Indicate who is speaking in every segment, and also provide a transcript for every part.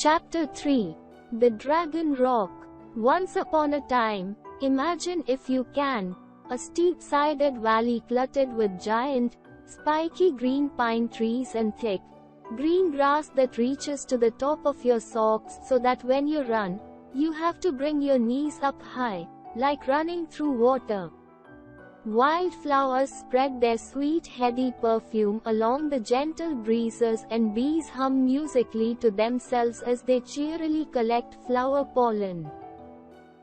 Speaker 1: Chapter 3. The Dragon Rock. Once upon a time, imagine if you can, a steep-sided valley cluttered with giant, spiky green pine trees and thick, green grass that reaches to the top of your socks so that when you run, you have to bring your knees up high, like running through water. Wildflowers spread their sweet heady perfume along the gentle breezes and bees hum musically to themselves as they cheerily collect flower pollen.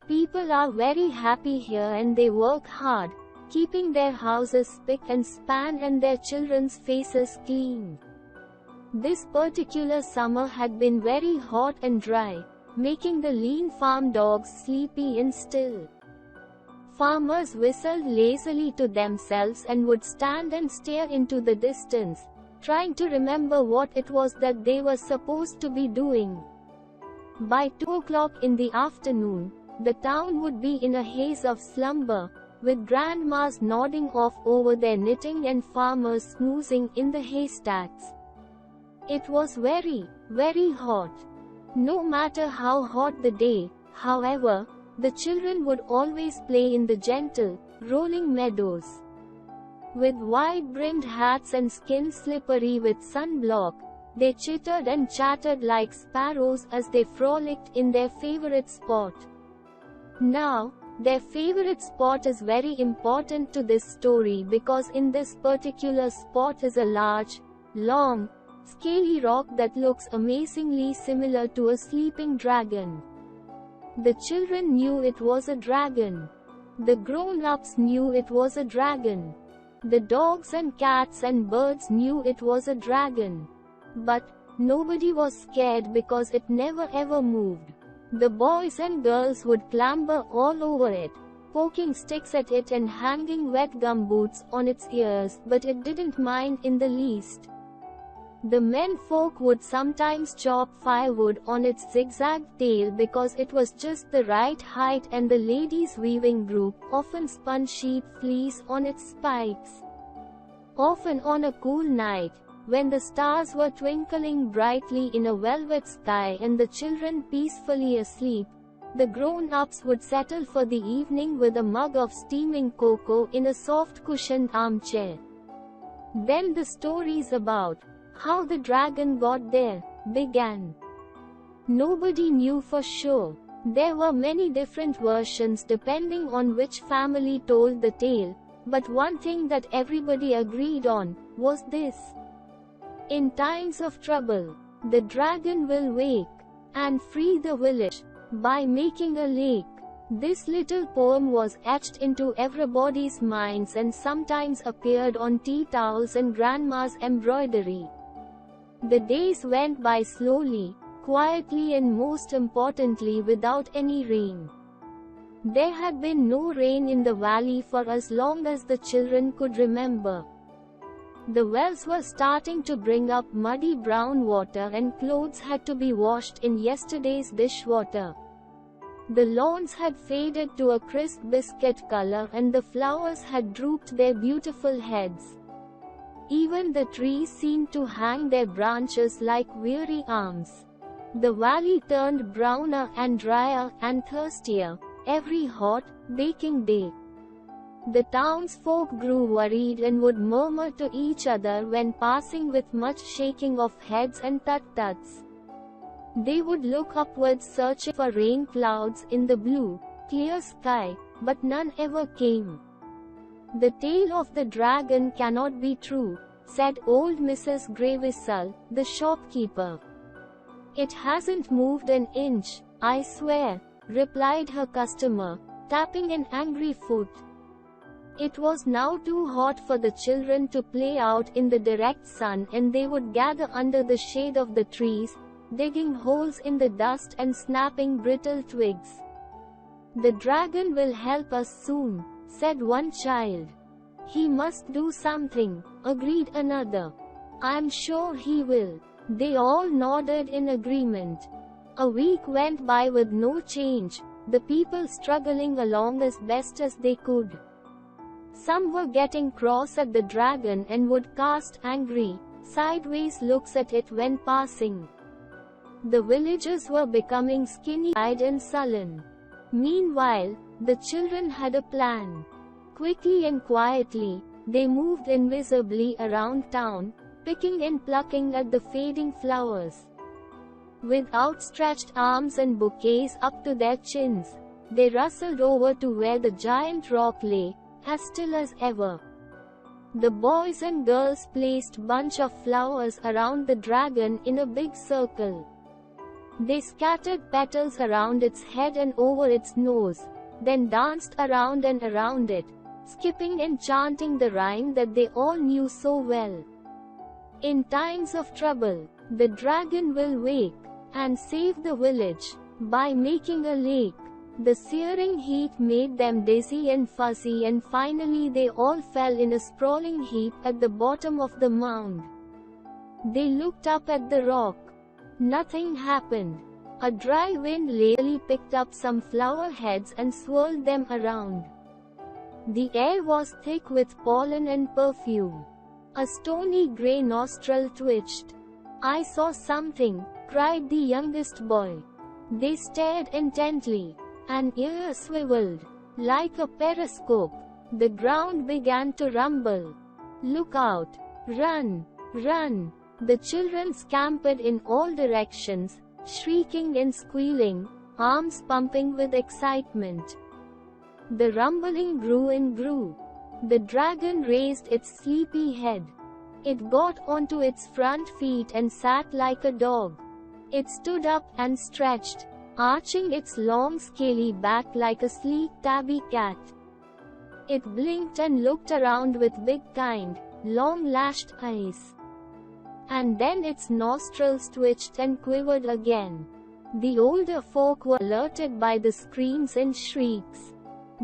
Speaker 1: People are very happy here and they work hard, keeping their houses spick and span and their children's faces clean. This particular summer had been very hot and dry, making the lean farm dogs sleepy and still. Farmers whistled lazily to themselves and would stand and stare into the distance, trying to remember what it was that they were supposed to be doing. By 2 o'clock in the afternoon, the town would be in a haze of slumber, with grandmas nodding off over their knitting and farmers snoozing in the haystacks. It was very, very hot. No matter how hot the day, however, the children would always play in the gentle, rolling meadows. With wide-brimmed hats and skins slippery with sunblock, they chittered and chattered like sparrows as they frolicked in their favorite spot. Now, their favorite spot is very important to this story because in this particular spot is a large, long, scaly rock that looks amazingly similar to a sleeping dragon. The children knew it was a dragon. The grown-ups knew it was a dragon. The dogs and cats and birds knew it was a dragon. But nobody was scared because it never ever moved. The boys and girls would clamber all over it, poking sticks at it and hanging wet gumboots on its ears, but it didn't mind in the least. The menfolk would sometimes chop firewood on its zigzag tail because it was just the right height, and the ladies' weaving group often spun sheep fleece on its spikes. Often on a cool night, when the stars were twinkling brightly in a velvet sky and the children peacefully asleep, the grown-ups would settle for the evening with a mug of steaming cocoa in a soft-cushioned armchair. Then the stories about how the dragon got there began. Nobody knew for sure. There were many different versions depending on which family told the tale, but one thing that everybody agreed on was this. In times of trouble, the dragon will wake and free the village by making a lake. This little poem was etched into everybody's minds and sometimes appeared on tea towels and grandma's embroidery. The days went by slowly, quietly, and most importantly without any rain. There had been no rain in the valley for as long as the children could remember. The wells were starting to bring up muddy brown water and clothes had to be washed in yesterday's dishwater. The lawns had faded to a crisp biscuit color and the flowers had drooped their beautiful heads. Even the trees seemed to hang their branches like weary arms. The valley turned browner and drier and thirstier every hot, baking day. The townsfolk grew worried and would murmur to each other when passing with much shaking of heads and tut-tuts. They would look upwards searching for rain clouds in the blue, clear sky, but none ever came. The tale of the dragon cannot be true, said old Mrs. Gravesall, the shopkeeper. It hasn't moved an inch, I swear, replied her customer, tapping an angry foot. It was now too hot for the children to play out in the direct sun and they would gather under the shade of the trees, digging holes in the dust and snapping brittle twigs. The dragon will help us soon, said one child. He must do something, agreed another. I'm sure he will. They all nodded in agreement. A week went by with no change, the people struggling along as best as they could. Some were getting cross at the dragon and would cast angry, sideways looks at it when passing. The villagers were becoming skinny-eyed and sullen. Meanwhile, the children had a plan. Quickly and quietly, they moved invisibly around town, picking and plucking at the fading flowers. With outstretched arms and bouquets up to their chins, they rustled over to where the giant rock lay, as still as ever. The boys and girls placed bunch of flowers around the dragon in a big circle. They scattered petals around its head and over its nose, then danced around and around it, skipping and chanting the rhyme that they all knew so well. In times of trouble, the dragon will wake and save the village by making a lake. The searing heat made them dizzy and fuzzy, and finally they all fell in a sprawling heap at the bottom of the mound. They looked up at the rock. Nothing happened. A dry wind lazily picked up some flower heads and swirled them around. The air was thick with pollen and perfume. A stony grey nostril twitched. "I saw something," cried the youngest boy. They stared intently. An ear swiveled. Like a periscope, the ground began to rumble. "Look out! Run! Run!" The children scampered in all directions, shrieking and squealing, arms pumping with excitement. The rumbling grew and grew. The dragon raised its sleepy head. It got onto its front feet and sat like a dog. It stood up and stretched, arching its long scaly back like a sleek tabby cat. It blinked and looked around with big kind, long-lashed eyes. And then its nostrils twitched and quivered again. The older folk were alerted by the screams and shrieks.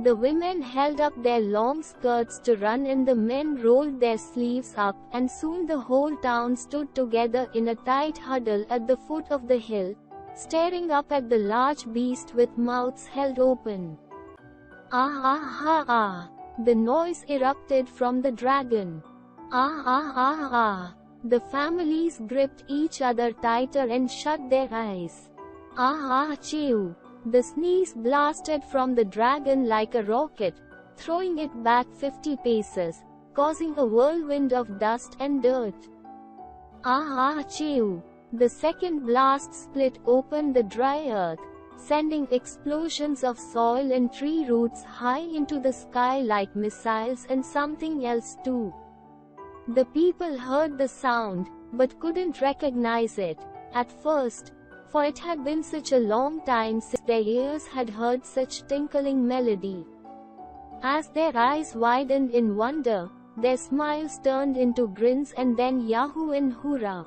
Speaker 1: The women held up their long skirts to run and the men rolled their sleeves up, and soon the whole town stood together in a tight huddle at the foot of the hill, staring up at the large beast with mouths held open. "Ah ah ah ah!" The noise erupted from the dragon. "Ah ah ah ah!" The families gripped each other tighter and shut their eyes. "Ah ah chew!" The sneeze blasted from the dragon like a rocket, throwing it back 50 paces, causing a whirlwind of dust and dirt. "Ah ah chew!" The second blast split open the dry earth, sending explosions of soil and tree roots high into the sky like missiles, and something else too. The people heard the sound, but couldn't recognize it at first, for it had been such a long time since their ears had heard such tinkling melody. As their eyes widened in wonder, their smiles turned into grins, and then yahoo and hurrah.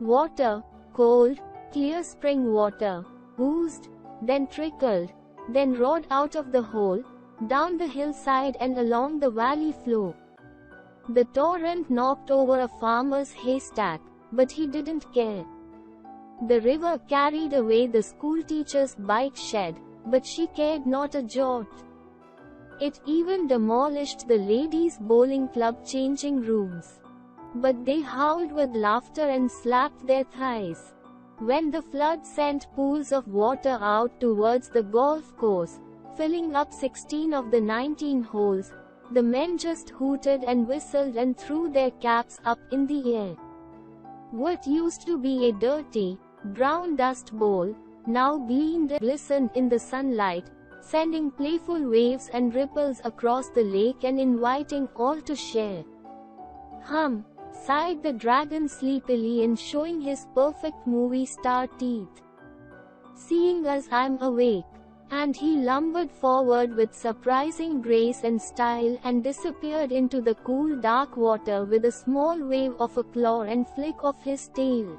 Speaker 1: Water, cold, clear spring water, oozed, then trickled, then roared out of the hole, down the hillside and along the valley floor. The torrent knocked over a farmer's haystack, but he didn't care. The river carried away the schoolteacher's bike shed, but she cared not a jot. It even demolished the ladies' bowling club changing rooms. But they howled with laughter and slapped their thighs. When the flood sent pools of water out towards the golf course, filling up 16 of the 19 holes, the men just hooted and whistled and threw their caps up in the air. What used to be a dirty, brown dust bowl, now gleamed and glistened in the sunlight, sending playful waves and ripples across the lake and inviting all to share. "Hum," sighed the dragon sleepily and showing his perfect movie star teeth. "Seeing as I'm awake." And he lumbered forward with surprising grace and style and disappeared into the cool dark water with a small wave of a claw and flick of his tail.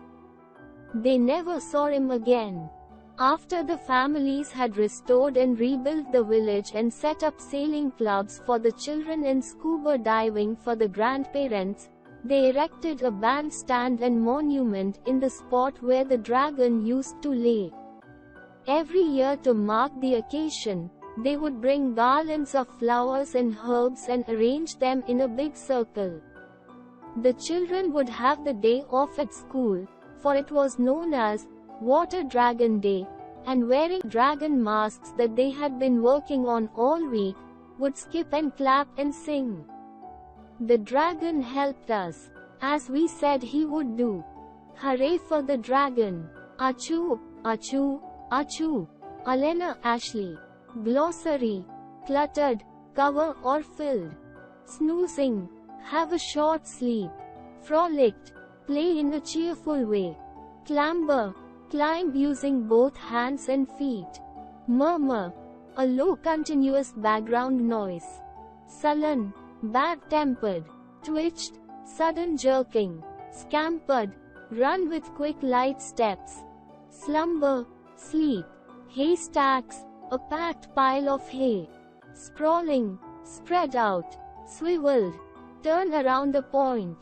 Speaker 1: They never saw him again. After the families had restored and rebuilt the village and set up sailing clubs for the children and scuba diving for the grandparents, they erected a bandstand and monument in the spot where the dragon used to lay. Every year to mark the occasion, they would bring garlands of flowers and herbs and arrange them in a big circle. The children would have the day off at school, for it was known as water dragon day, and wearing dragon masks that they had been working on all week, would skip and clap and sing. The dragon helped us, as we said he would do. Hooray for the dragon! Achoo, achoo, achoo. Elena Ashley. Glossary. Cluttered, cover or filled. Snoozing. Have a short sleep. Frolicked. Play in a cheerful way. Clamber. Climb using both hands and feet. Murmur. A low continuous background noise. Sullen. Bad-tempered. Twitched. Sudden jerking. Scampered. Run with quick light steps. Slumber. Sleep. Haystacks. A packed pile of hay. Sprawling. Spread out. Swiveled. Turn around a point.